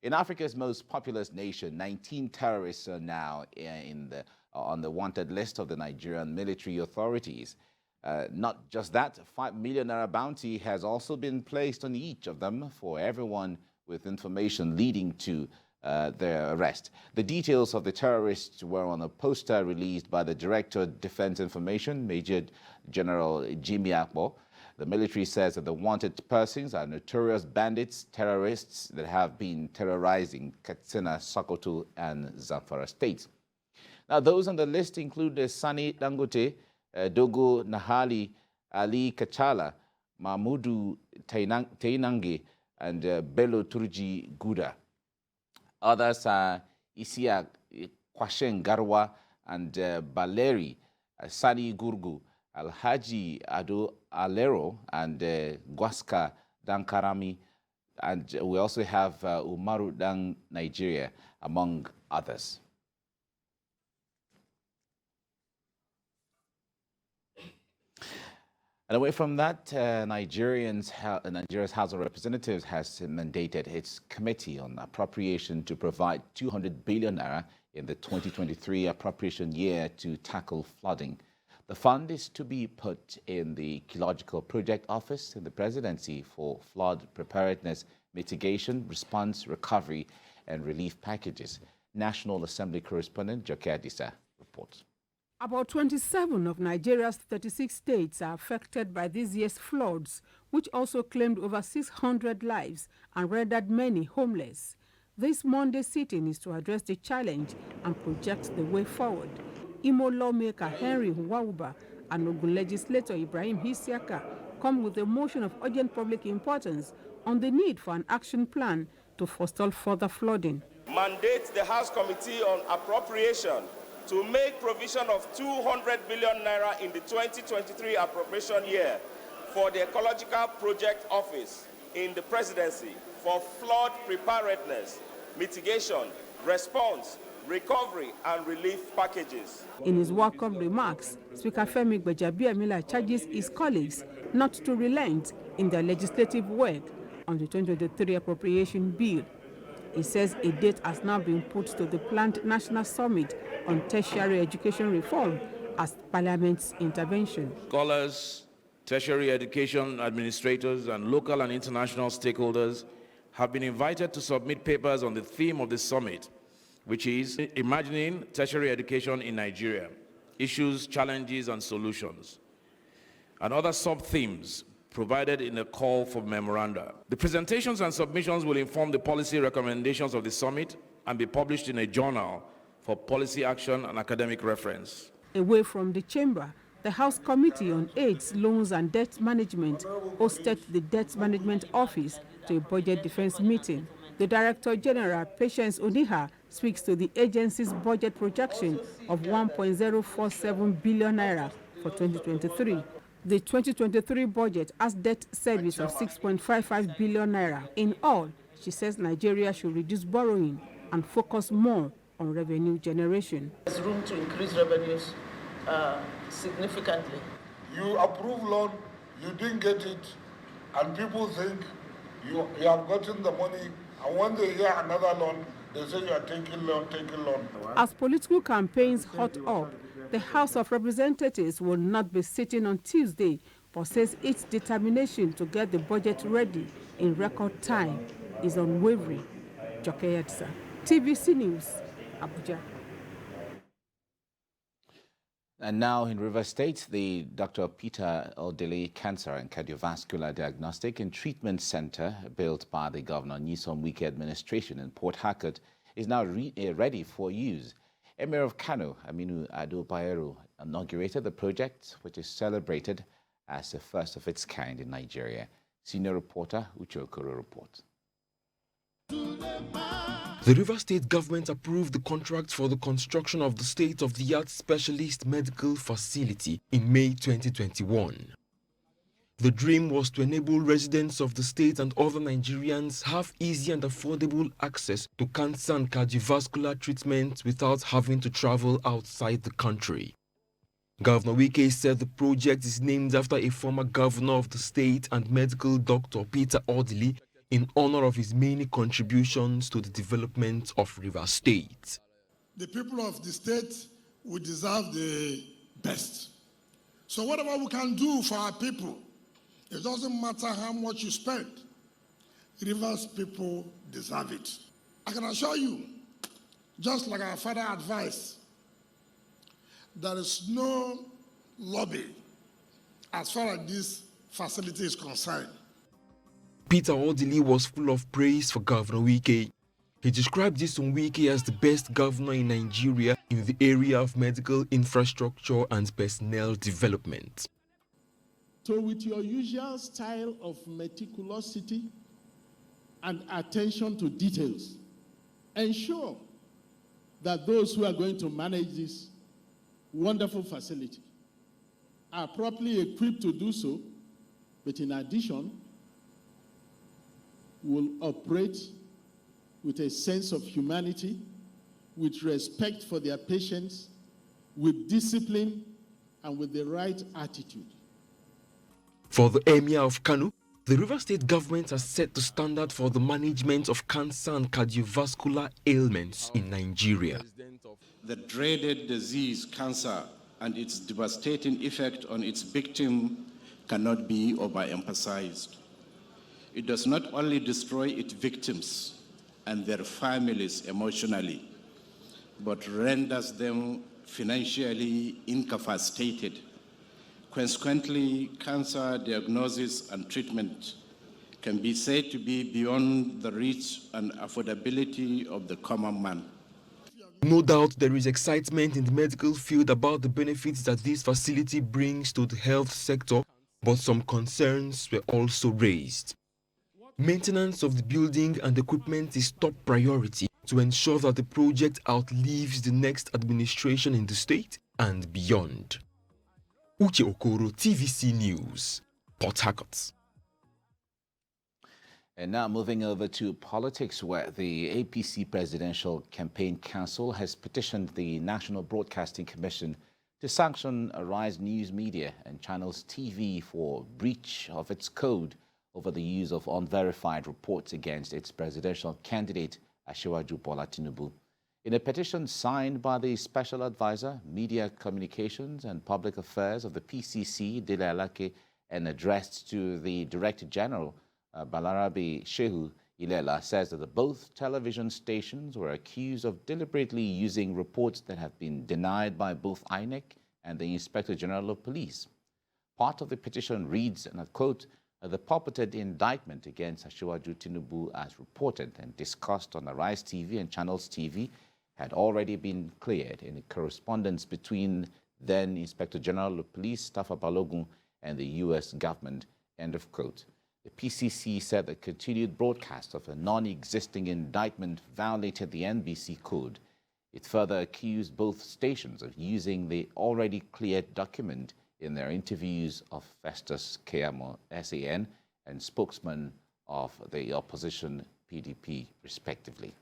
In Africa's most populous nation, 19 terrorists are now on the wanted list of the Nigerian military authorities. Not just that, ₦5 million bounty has also been placed on each of them for everyone with information leading to their arrest. The details of the terrorists were on a poster released by the Director of Defense Information, Major General Jimmy Akpo. The military says that the wanted persons are notorious bandits, terrorists that have been terrorizing Katsina, Sokoto, and Zamfara states. Now, those on the list include Sani Dangote, Dogo Nahali, Ali Kachala, Mahmudu Tainange, and Bello Turji Guda. Others are Isiak Kwashen Garwa and Baleri, Sani Gurgu, Alhaji Ado Alero, and Gwaska Dankarami. And we also have Umaru Dan Nigeria, among others. And away from that, Nigeria's House of Representatives has mandated its Committee on Appropriation to provide 200 billion naira in the 2023 appropriation year to tackle flooding. The fund is to be put in the Ecological Project Office in the Presidency for flood preparedness, mitigation, response, recovery, and relief packages. National Assembly correspondent Joke Adisa reports. About 27 of Nigeria's 36 states are affected by this year's floods, which also claimed over 600 lives and rendered many homeless. This Monday sitting is to address the challenge and project the way forward. Imo lawmaker Henry Nwauba and Ogun legislator Ibrahim Hisiaka come with a motion of urgent public importance on the need for an action plan to forestall further flooding. Mandate the House Committee on Appropriation to make provision of 200 billion naira in the 2023 appropriation year for the Ecological Project Office in the Presidency for flood preparedness, mitigation, response, recovery, and relief packages. In his welcome remarks, Speaker Femi Gbajabiamila charges his colleagues not to relent in their legislative work on the 2023 appropriation bill. He says a date has now been put to the planned National Summit on Tertiary Education Reform as Parliament's intervention. Scholars, tertiary education administrators, and local and international stakeholders have been invited to submit papers on the theme of the summit, which is Imagining Tertiary Education in Nigeria, Issues, Challenges, and Solutions, and other sub-themes provided in a call for memoranda. The presentations and submissions will inform the policy recommendations of the summit and be published in a journal for policy action and academic reference. Away from the chamber, the House Committee on AIDS, Loans and Debt Management hosted the Debt Management Office to a budget defense meeting. The Director General, Patience Oniha, speaks to the agency's budget projection of 1.047 billion naira for 2023. The 2023 budget has debt service of 6.55 billion naira. In all, she says Nigeria should reduce borrowing and focus more on revenue generation. There's room to increase revenues significantly. You approve loan, you didn't get it, and people think you have gotten the money, and when they hear another loan, they say you are taking loan. As political campaigns hot up, the House of Representatives will not be sitting on Tuesday, but says its determination to get the budget ready in record time is unwavering. Joke Adisa, TVC News, Abuja. And now in Rivers State, the Dr. Peter Odele Cancer and Cardiovascular Diagnostic and Treatment Center, built by the Governor Nyesom Wike administration in Port Harcourt, is now ready for use. Emir of Kano, Aminu Ado Bayero, inaugurated the project, which is celebrated as the first of its kind in Nigeria. Senior reporter Uche Okoro reports. The Rivers State government approved the contract for the construction of the state-of-the-art specialist medical facility in May 2021. The dream was to enable residents of the state and other Nigerians have easy and affordable access to cancer and cardiovascular treatment without having to travel outside the country. Governor Wike said the project is named after a former governor of the state and medical doctor Peter Odele, in honor of his many contributions to the development of Rivers State. The people of the state will deserve the best. So whatever we can do for our people, it doesn't matter how much you spend. Rivers people deserve it. I can assure you, just like our father advised, there is no lobby as far as this facility is concerned. Peter Odili was full of praise for Governor Wike. He described this on Wike as the best governor in Nigeria in the area of medical infrastructure and personnel development. So with your usual style of meticulosity and attention to details, ensure that those who are going to manage this wonderful facility are properly equipped to do so, but in addition, will operate with a sense of humanity, with respect for their patients, with discipline, and with the right attitude. For the Emir of Kano, the Rivers State government has set the standard for the management of cancer and cardiovascular ailments in Nigeria. The dreaded disease, cancer, and its devastating effect on its victim cannot be overemphasized. It does not only destroy its victims and their families emotionally, but renders them financially incapacitated. Consequently, cancer diagnosis and treatment can be said to be beyond the reach and affordability of the common man. No doubt there is excitement in the medical field about the benefits that this facility brings to the health sector, but some concerns were also raised. Maintenance of the building and equipment is top priority to ensure that the project outlives the next administration in the state and beyond. Uche Okoro, TVC News, Port Harcourt. And now moving over to politics, where the APC Presidential Campaign Council has petitioned the National Broadcasting Commission to sanction Arise News Media and Channels TV for breach of its code over the use of unverified reports against its presidential candidate, Asiwaju Bola Tinubu. In a petition signed by the Special Advisor, Media Communications and Public Affairs of the PCC, Dele Alake, and addressed to the Director General, Balarabe Shehu Ilela, says that both television stations were accused of deliberately using reports that have been denied by both INEC and the Inspector General of Police. Part of the petition reads, and I quote, "The purported indictment against Asiwaju Tinubu, as reported and discussed on Arise TV and Channels TV, had already been cleared in a correspondence between then Inspector General of Police Tafa Balogun and the U.S. government," end of quote. The PCC said the continued broadcast of a non-existing indictment violated the NBC code. It further accused both stations of using the already cleared document in their interviews of Festus Keyamo, SAN, and spokesman of the opposition PDP, respectively.